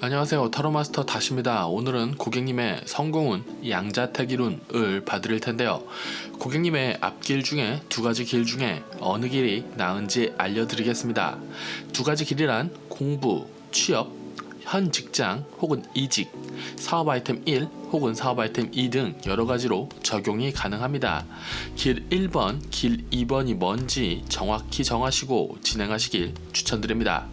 안녕하세요, 타로마스터 다시입니다. 오늘은 고객님의 성공운 양자택일운을 봐드릴 텐데요. 고객님의 앞길 중에 두 가지 길 중에 어느 길이 나은지 알려드리겠습니다. 두 가지 길이란 공부, 취업, 현 직장 혹은 이직, 사업 아이템 1 혹은 사업 아이템 2 등 여러 가지로 적용이 가능합니다. 길 1번, 길 2번이 뭔지 정확히 정하시고 진행하시길 추천드립니다.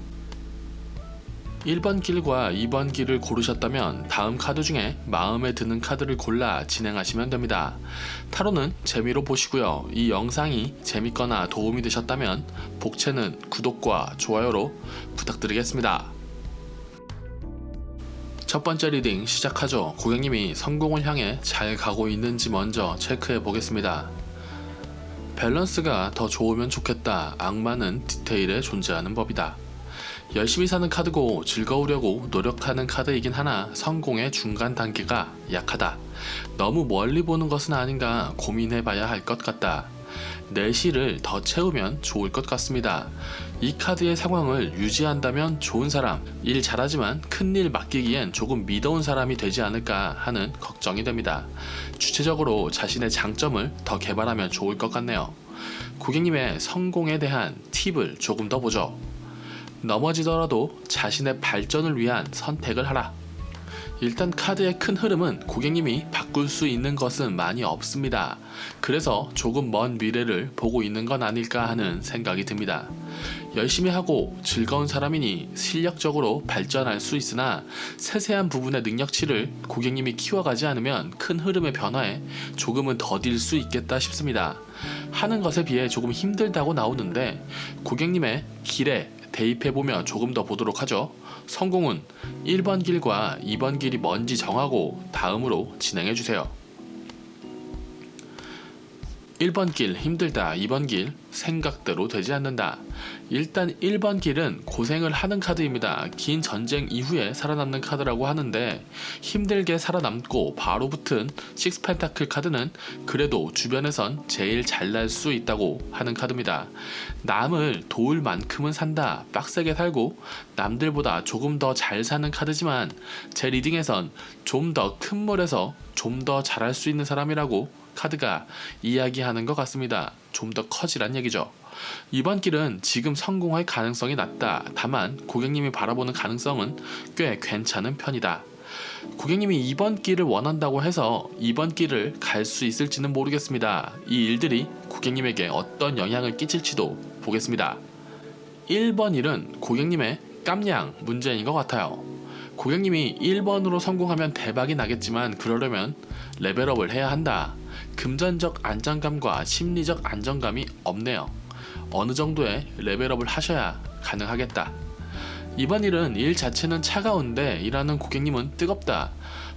1번 길과 2번 길을 고르셨다면 다음 카드 중에 마음에 드는 카드를 골라 진행하시면 됩니다. 타로는 재미로 보시고요. 이 영상이 재밌거나 도움이 되셨다면 복채는 구독과 좋아요로 부탁드리겠습니다. 첫 번째 리딩 시작하죠. 고객님이 성공을 향해 잘 가고 있는지 먼저 체크해 보겠습니다. 밸런스가 더 좋으면 좋겠다. 악마는 디테일에 존재하는 법이다. 열심히 사는 카드고 즐거우려고 노력하는 카드이긴 하나 성공의 중간 단계가 약하다. 너무 멀리 보는 것은 아닌가 고민해봐야 할 것 같다. 내실을 더 채우면 좋을 것 같습니다. 이 카드의 상황을 유지한다면 좋은 사람, 일 잘하지만 큰일 맡기기엔 조금 미더운 사람이 되지 않을까 하는 걱정이 됩니다. 주체적으로 자신의 장점을 더 개발하면 좋을 것 같네요. 고객님의 성공에 대한 팁을 조금 더 보죠. 넘어지더라도 자신의 발전을 위한 선택을 하라. 일단 카드의 큰 흐름은 고객님이 바꿀 수 있는 것은 많이 없습니다. 그래서 조금 먼 미래를 보고 있는 건 아닐까 하는 생각이 듭니다. 열심히 하고 즐거운 사람이니 실력적으로 발전할 수 있으나 세세한 부분의 능력치를 고객님이 키워가지 않으면 큰 흐름의 변화에 조금은 더딜 수 있겠다 싶습니다. 하는 것에 비해 조금 힘들다고 나오는데 고객님의 길에 대입해보면 조금 더 보도록 하죠. 성공은 1번 길과 2번 길이 뭔지 정하고 다음으로 진행해주세요. 1번 길 힘들다. 2번 길 생각대로 되지 않는다. 일단 1번 길은 고생을 하는 카드입니다. 긴 전쟁 이후에 살아남는 카드라고 하는데 힘들게 살아남고 바로 붙은 식스 펜타클 카드는 그래도 주변에선 제일 잘날 수 있다고 하는 카드입니다. 남을 도울 만큼은 산다. 빡세게 살고 남들보다 조금 더 잘 사는 카드지만 제 리딩에선 좀 더 큰 물에서 좀 더 잘할 수 있는 사람이라고 카드가 이야기하는 것 같습니다. 좀 더 커지란 얘기죠. 이번 길은 지금 성공할 가능성이 낮다. 다만 고객님이 바라보는 가능성은 꽤 괜찮은 편이다. 고객님이 2번 길을 원한다고 해서 2번 길을 갈 수 있을지는 모르겠습니다. 이 일들이 고객님에게 어떤 영향을 끼칠지도 보겠습니다. 1번 일은 고객님의 깜냥 문제인 것 같아요. 고객님이 1번으로 성공하면 대박이 나겠지만 그러려면 레벨업을 해야 한다. 금전적 안정감과 심리적 안정감이 없네요. 어느 정도의 레벨업을 하셔야 가능하겠다. 이번 일은 일 자체는 차가운데 일하는 고객님은 뜨겁다.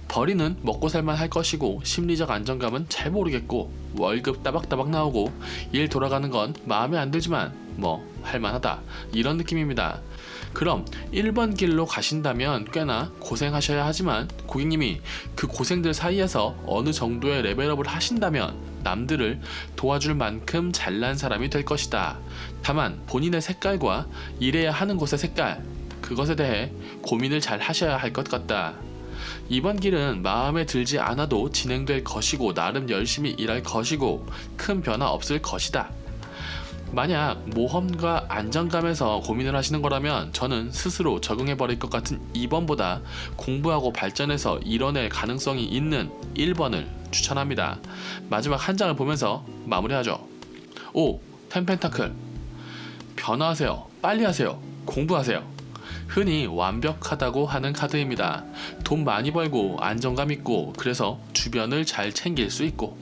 벌이는 먹고 살만 할 것이고 심리적 안정감은 잘 모르겠고 월급 따박따박 나오고 일 돌아가는 건 마음에 안 들지만 뭐 할만하다. 이런 느낌입니다. 그럼 1번 길로 가신다면 꽤나 고생하셔야 하지만 고객님이 그 고생들 사이에서 어느 정도의 레벨업을 하신다면 남들을 도와줄 만큼 잘난 사람이 될 것이다. 다만 본인의 색깔과 일해야 하는 곳의 색깔, 그것에 대해 고민을 잘 하셔야 할 것 같다. 이번 길은 마음에 들지 않아도 진행될 것이고 나름 열심히 일할 것이고 큰 변화 없을 것이다. 만약 모험과 안정감에서 고민을 하시는 거라면 저는 스스로 적응해버릴 것 같은 2번보다 공부하고 발전해서 이뤄낼 가능성이 있는 1번을 추천합니다. 마지막 한 장을 보면서 마무리하죠. 5. 텐펜타클. 변화하세요. 빨리 하세요. 공부하세요. 흔히 완벽하다고 하는 카드입니다. 돈 많이 벌고 안정감 있고 그래서 주변을 잘 챙길 수 있고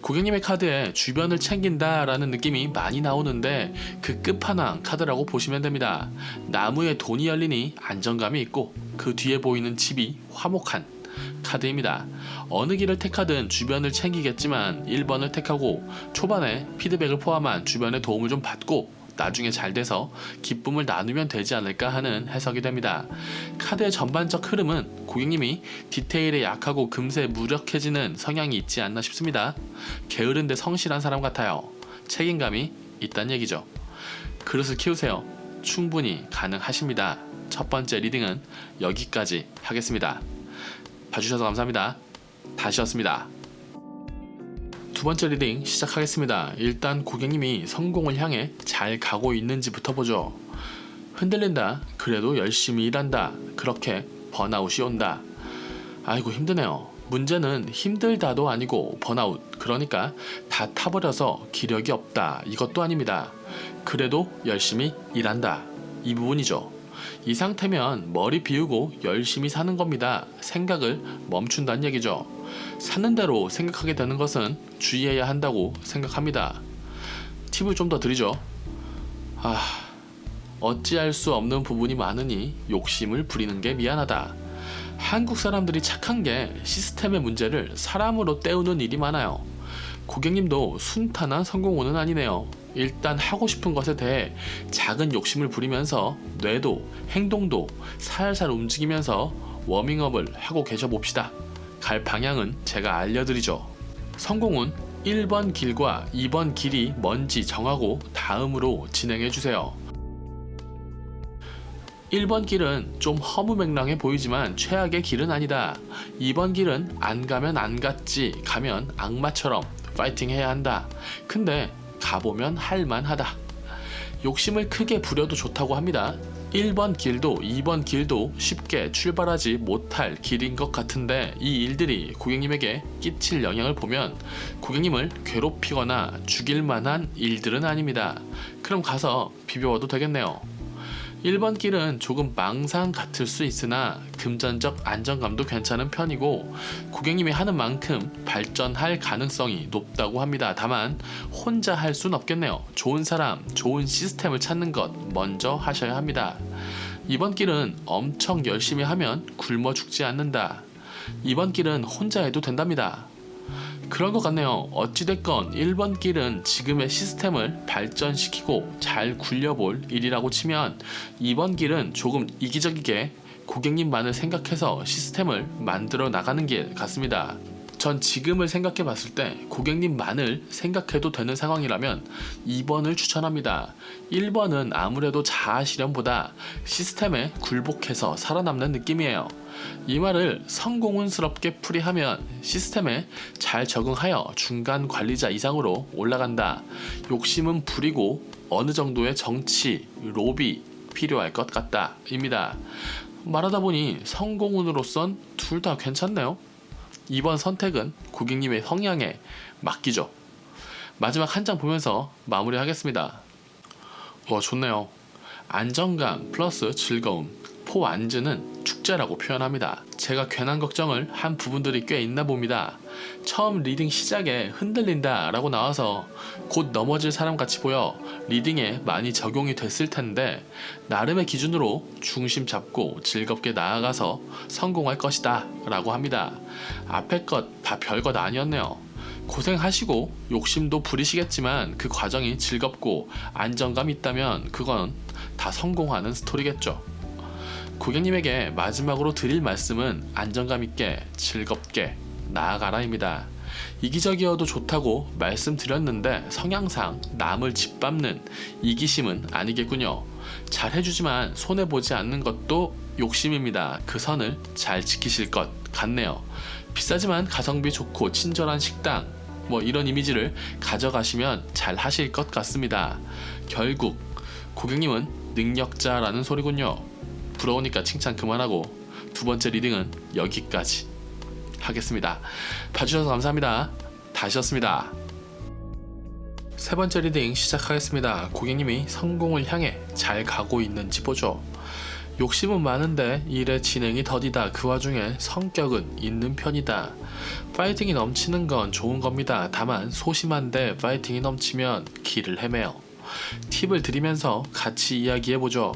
고객님의 카드에 주변을 챙긴다 라는 느낌이 많이 나오는데 그 끝판왕 카드라고 보시면 됩니다. 나무에 돈이 열리니 안정감이 있고 그 뒤에 보이는 집이 화목한 카드입니다. 어느 길을 택하든 주변을 챙기겠지만 1번을 택하고 초반에 피드백을 포함한 주변의 도움을 좀 받고 나중에 잘 돼서 기쁨을 나누면 되지 않을까 하는 해석이 됩니다. 카드의 전반적 흐름은 고객님이 디테일에 약하고 금세 무력해지는 성향이 있지 않나 싶습니다. 게으른데 성실한 사람 같아요. 책임감이 있단 얘기죠. 그릇을 키우세요. 충분히 가능하십니다. 첫 번째 리딩은 여기까지 하겠습니다. 봐주셔서 감사합니다. 다시였습니다. 두 번째 리딩 시작하겠습니다. 일단 고객님이 성공을 향해 잘 가고 있는지부터 보죠. 흔들린다. 그래도 열심히 일한다. 그렇게 번아웃이 온다. 아이고 힘드네요. 문제는 힘들다도 아니고 번아웃, 그러니까 다 타버려서 기력이 없다, 이것도 아닙니다. 그래도 열심히 일한다, 이 부분이죠. 이 상태면 머리 비우고 열심히 사는 겁니다. 생각을 멈춘다는 얘기죠. 사는 대로 생각하게 되는 것은 주의해야 한다고 생각합니다. 팁을 좀 더 드리죠. 어찌할 수 없는 부분이 많으니 욕심을 부리는 게 미안하다. 한국 사람들이 착한 게 시스템의 문제를 사람으로 때우는 일이 많아요. 고객님도 순탄한 성공운은 아니네요. 일단 하고 싶은 것에 대해 작은 욕심을 부리면서 뇌도 행동도 살살 움직이면서 워밍업을 하고 계셔 봅시다. 갈 방향은 제가 알려드리죠. 성공은 1번 길과 2번 길이 뭔지 정하고 다음으로 진행해주세요. 1번 길은 좀 허무맹랑해 보이지만 최악의 길은 아니다. 2번 길은 안 가면 안 갔지, 가면 악마처럼 파이팅 해야 한다. 근데 가보면 할만하다. 욕심을 크게 부려도 좋다고 합니다. 1번 길도 2번 길도 쉽게 출발하지 못할 길인 것 같은데 이 일들이 고객님에게 끼칠 영향을 보면 고객님을 괴롭히거나 죽일 만한 일들은 아닙니다. 그럼 가서 비벼와도 되겠네요. 1번 길은 조금 망상 같을 수 있으나 금전적 안정감도 괜찮은 편이고 고객님이 하는 만큼 발전할 가능성이 높다고 합니다. 다만 혼자 할 순 없겠네요. 좋은 사람, 좋은 시스템을 찾는 것 먼저 하셔야 합니다. 2번 길은 엄청 열심히 하면 굶어 죽지 않는다. 2번 길은 혼자 해도 된답니다. 그런 것 같네요. 어찌됐건 1번 길은 지금의 시스템을 발전시키고 잘 굴려볼 일이라고 치면 2번 길은 조금 이기적이게 고객님만을 생각해서 시스템을 만들어 나가는 길 같습니다. 전 지금을 생각해 봤을 때 고객님만을 생각해도 되는 상황이라면 2번을 추천합니다. 1번은 아무래도 자아 실현보다 시스템에 굴복해서 살아남는 느낌이에요. 이 말을 성공운스럽게 풀이하면 시스템에 잘 적응하여 중간 관리자 이상으로 올라간다. 욕심은 부리고 어느 정도의 정치, 로비 필요할 것 같다 입니다. 말하다 보니 성공운으로선 둘 다 괜찮네요. 이번 선택은 고객님의 성향에 맡기죠. 마지막 한 장 보면서 마무리하겠습니다. 좋네요. 안정감 플러스 즐거움, 포안즈는 축제라고 표현합니다. 제가 괜한 걱정을 한 부분들이 꽤 있나 봅니다. 처음 리딩 시작에 흔들린다 라고 나와서 곧 넘어질 사람 같이 보여 리딩에 많이 적용이 됐을 텐데 나름의 기준으로 중심 잡고 즐겁게 나아가서 성공할 것이다 라고 합니다. 앞에 것 다 별것 아니었네요. 고생하시고 욕심도 부리시겠지만 그 과정이 즐겁고 안정감 있다면 그건 다 성공하는 스토리겠죠. 고객님에게 마지막으로 드릴 말씀은 안정감 있게 즐겁게 나아가라입니다. 이기적이어도 좋다고 말씀드렸는데 성향상 남을 짓밟는 이기심은 아니겠군요. 잘 해주지만 손해보지 않는 것도 욕심입니다. 그 선을 잘 지키실 것 같네요. 비싸지만 가성비 좋고 친절한 식당 이런 이미지를 가져가시면 잘 하실 것 같습니다. 결국 고객님은 능력자라는 소리군요. 부러우니까 칭찬 그만하고 두 번째 리딩은 여기까지 하겠습니다. 봐주셔서 감사합니다. 다시였습니다. 세 번째 리딩 시작하겠습니다. 고객님이 성공을 향해 잘 가고 있는지 보죠. 욕심은 많은데 일의 진행이 더디다. 그 와중에 성격은 있는 편이다. 파이팅이 넘치는 건 좋은 겁니다. 다만 소심한데 파이팅이 넘치면 길을 헤매요. 팁을 드리면서 같이 이야기해보죠.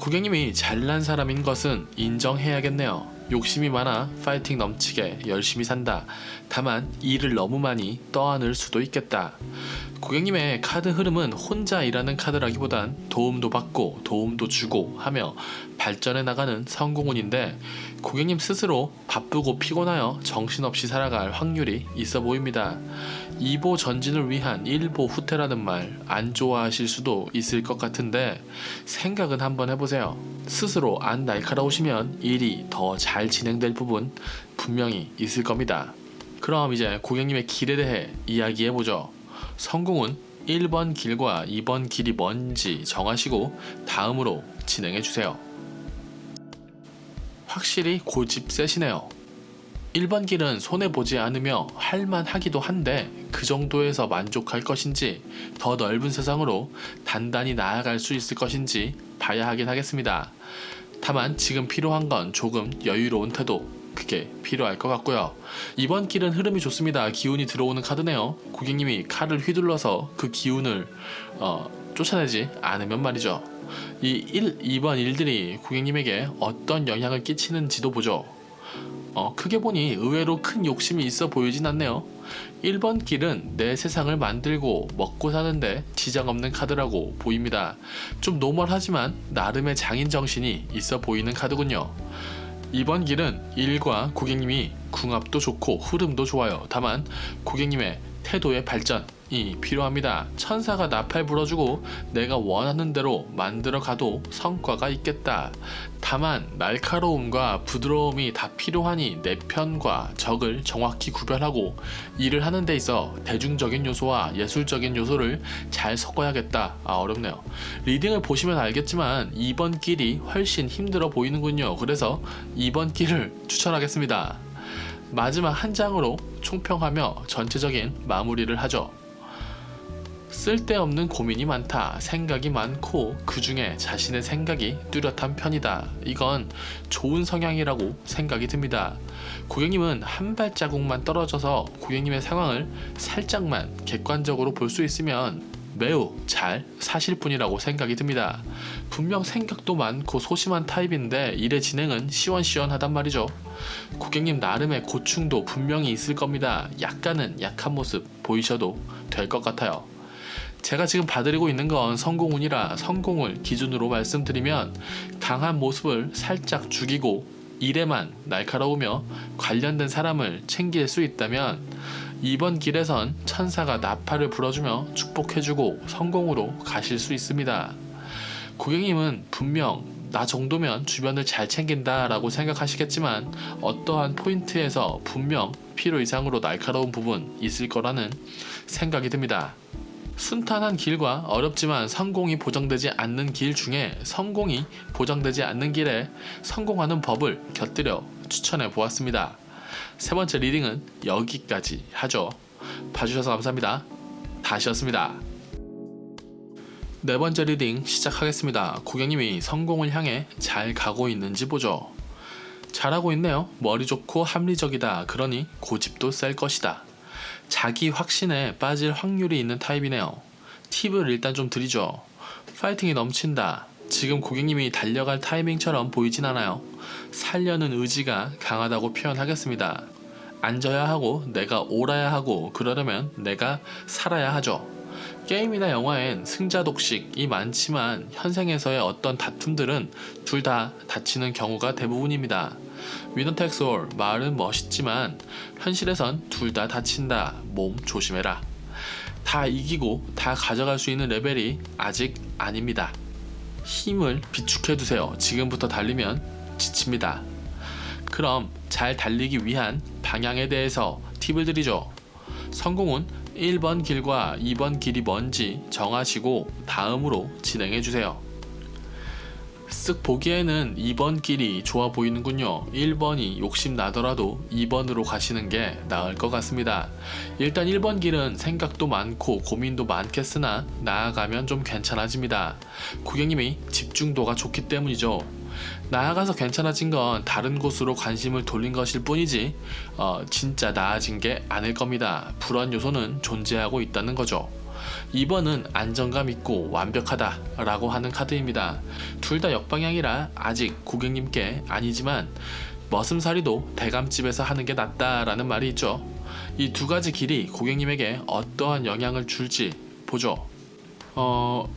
고객님이 잘난 사람인 것은 인정해야겠네요. 욕심이 많아 파이팅 넘치게 열심히 산다. 다만 일을 너무 많이 떠안을 수도 있겠다. 고객님의 카드 흐름은 혼자 일하는 카드라기보단 도움도 받고 도움도 주고 하며 발전해 나가는 성공운인데 고객님 스스로 바쁘고 피곤하여 정신없이 살아갈 확률이 있어 보입니다. 2보 전진을 위한 1보 후퇴라는 말 안 좋아하실 수도 있을 것 같은데 생각은 한번 해보세요. 스스로 안 날카로우시면 일이 더 잘 진행될 부분 분명히 있을 겁니다. 그럼 이제 고객님의 길에 대해 이야기해보죠. 성공은 1번 길과 2번 길이 뭔지 정하시고 다음으로 진행해주세요. 확실히 고집 세시네요. 1번 길은 손해보지 않으며 할만하기도 한데 그 정도에서 만족할 것인지 더 넓은 세상으로 단단히 나아갈 수 있을 것인지 봐야 하긴 하겠습니다. 다만 지금 필요한 건 조금 여유로운 태도, 그게 필요할 것 같고요. 2번 길은 흐름이 좋습니다. 기운이 들어오는 카드네요. 고객님이 칼을 휘둘러서 그 기운을 쫓아내지 않으면 말이죠. 이 2번 일들이 고객님에게 어떤 영향을 끼치는지도 보죠. 크게 보니 의외로 큰 욕심이 있어 보이진 않네요. 1번 길은 내 세상을 만들고 먹고 사는데 지장 없는 카드라고 보입니다. 좀 노멀하지만 나름의 장인 정신이 있어 보이는 카드군요. 2번 길은 일과 고객님이 궁합도 좋고 흐름도 좋아요. 다만 고객님의 태도의 발전이 필요합니다. 천사가 나팔 불어주고 내가 원하는 대로 만들어 가도 성과가 있겠다. 다만 날카로움과 부드러움이 다 필요하니 내 편과 적을 정확히 구별하고 일을 하는 데 있어 대중적인 요소와 예술적인 요소를 잘 섞어야겠다. 어렵네요. 리딩을 보시면 알겠지만 2번 길이 훨씬 힘들어 보이는군요. 그래서 2번 길을 추천하겠습니다. 마지막 한 장으로 총평하며 전체적인 마무리를 하죠. 쓸데없는 고민이 많다. 생각이 많고 그 중에 자신의 생각이 뚜렷한 편이다. 이건 좋은 성향이라고 생각이 듭니다. 고객님은 한 발자국만 떨어져서 고객님의 상황을 살짝만 객관적으로 볼 수 있으면 매우 잘 사실 뿐이라고 생각이 듭니다. 분명 생각도 많고 소심한 타입인데 일의 진행은 시원시원하단 말이죠. 고객님 나름의 고충도 분명히 있을 겁니다. 약간은 약한 모습 보이셔도 될 것 같아요. 제가 지금 봐드리고 있는 건 성공운이라 성공을 기준으로 말씀드리면 강한 모습을 살짝 죽이고 일에만 날카로우며 관련된 사람을 챙길 수 있다면 2번 길에선 천사가 나팔을 불어주며 축복해주고 성공으로 가실 수 있습니다. 고객님은 분명 나 정도면 주변을 잘 챙긴다 라고 생각하시겠지만 어떠한 포인트에서 분명 필요 이상으로 날카로운 부분 있을 거라는 생각이 듭니다. 순탄한 길과 어렵지만 성공이 보장되지 않는 길 중에 성공이 보장되지 않는 길에 성공하는 법을 곁들여 추천해 보았습니다. 세 번째 리딩은 여기까지 하죠. 봐주셔서 감사합니다. 다시였습니다. 네 번째 리딩 시작하겠습니다. 고객님이 성공을 향해 잘 가고 있는지 보죠. 잘하고 있네요. 머리 좋고 합리적이다. 그러니 고집도 셀 것이다. 자기 확신에 빠질 확률이 있는 타입이네요. 팁을 일단 좀 드리죠. 파이팅이 넘친다. 지금 고객님이 달려갈 타이밍처럼 보이진 않아요. 살려는 의지가 강하다고 표현하겠습니다. 앉아야 하고 내가 옳아야 하고 그러려면 내가 살아야 하죠. 게임이나 영화엔 승자 독식이 많지만 현생에서의 어떤 다툼들은 둘 다 다치는 경우가 대부분입니다. 위너 텍스 올, 말은 멋있지만 현실에선 둘 다 다친다. 몸 조심해라. 다 이기고 다 가져갈 수 있는 레벨이 아직 아닙니다. 힘을 비축해두세요. 지금부터 달리면 지칩니다. 그럼 잘 달리기 위한 방향에 대해서 팁을 드리죠. 성공은 1번 길과 2번 길이 뭔지 정하시고 다음으로 진행해주세요. 쓱 보기에는 2번 길이 좋아 보이는군요. 1번이 욕심 나더라도 2번으로 가시는 게 나을 것 같습니다. 일단 1번 길은 생각도 많고 고민도 많겠으나 나아가면 좀 괜찮아집니다. 고객님이 집중도가 좋기 때문이죠. 나아가서 괜찮아진 건 다른 곳으로 관심을 돌린 것일 뿐이지 진짜 나아진 게 아닐 겁니다. 불안 요소는 존재하고 있다는 거죠. 2번은 안정감 있고 완벽하다 라고 하는 카드입니다. 둘 다 역방향이라 아직 고객님께 아니지만 머슴살이도 대감집에서 하는 게 낫다 라는 말이 있죠. 이 두 가지 길이 고객님에게 어떠한 영향을 줄지 보죠.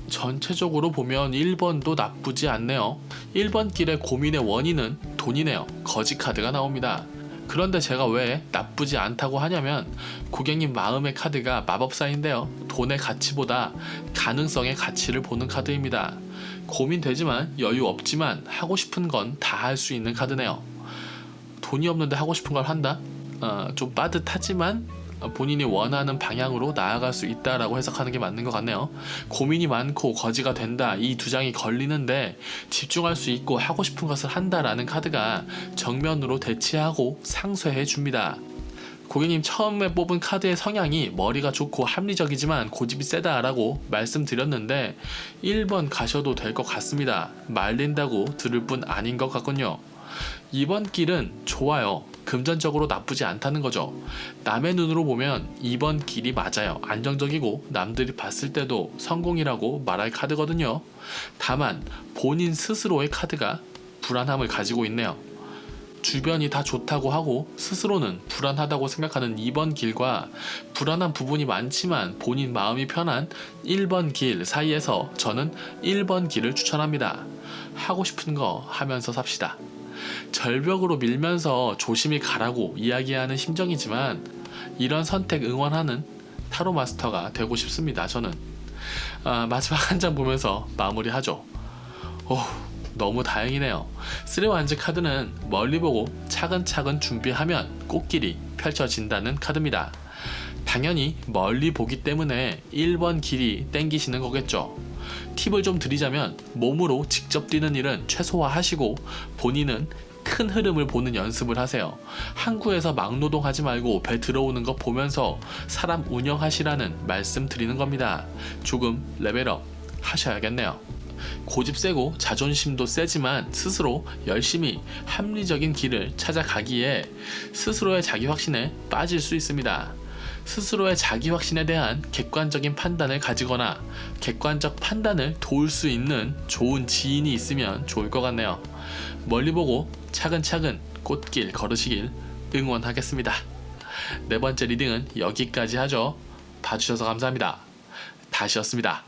전체적으로 보면 1번도 나쁘지 않네요. 1번 길의 고민의 원인은 돈이네요. 거지 카드가 나옵니다. 그런데 제가 왜 나쁘지 않다고 하냐면 고객님 마음의 카드가 마법사인데요. 돈의 가치보다 가능성의 가치를 보는 카드입니다. 고민되지만 여유 없지만 하고 싶은 건 다 할 수 있는 카드네요. 돈이 없는데 하고 싶은 걸 한다? 좀 빠듯하지만 본인이 원하는 방향으로 나아갈 수 있다라고 해석하는 게 맞는 것 같네요. 고민이 많고 거지가 된다, 이 두 장이 걸리는데 집중할 수 있고 하고 싶은 것을 한다라는 카드가 정면으로 대치하고 상쇄해 줍니다. 고객님 처음에 뽑은 카드의 성향이 머리가 좋고 합리적이지만 고집이 세다라고 말씀드렸는데 1번 가셔도 될 것 같습니다. 말린다고 들을 뿐 아닌 것 같군요. 2번 길은 좋아요. 금전적으로 나쁘지 않다는 거죠. 남의 눈으로 보면 2번 길이 맞아요. 안정적이고 남들이 봤을 때도 성공이라고 말할 카드거든요. 다만 본인 스스로의 카드가 불안함을 가지고 있네요. 주변이 다 좋다고 하고 스스로는 불안하다고 생각하는 2번 길과 불안한 부분이 많지만 본인 마음이 편한 1번 길 사이에서 저는 1번 길을 추천합니다. 하고 싶은 거 하면서 삽시다. 절벽으로 밀면서 조심히 가라고 이야기하는 심정이지만 이런 선택 응원하는 타로 마스터가 되고 싶습니다. 저는 마지막 한 장 보면서 마무리하죠. 너무 다행이네요. 쓰레완즈 카드는 멀리 보고 차근차근 준비하면 꽃길이 펼쳐진다는 카드입니다. 당연히 멀리 보기 때문에 1번 길이 땡기시는 거겠죠. 팁을 좀 드리자면 몸으로 직접 뛰는 일은 최소화하시고 본인은 큰 흐름을 보는 연습을 하세요. 항구에서 막노동하지 말고 배 들어오는 거 보면서 사람 운영하시라는 말씀 드리는 겁니다. 조금 레벨업 하셔야겠네요. 고집 세고 자존심도 세지만 스스로 열심히 합리적인 길을 찾아가기에 스스로의 자기 확신에 빠질 수 있습니다. 스스로의 자기 확신에 대한 객관적인 판단을 가지거나 객관적 판단을 도울 수 있는 좋은 지인이 있으면 좋을 것 같네요. 멀리 보고 차근차근 꽃길 걸으시길 응원하겠습니다. 네 번째 리딩은 여기까지 하죠. 봐주셔서 감사합니다. 다시였습니다.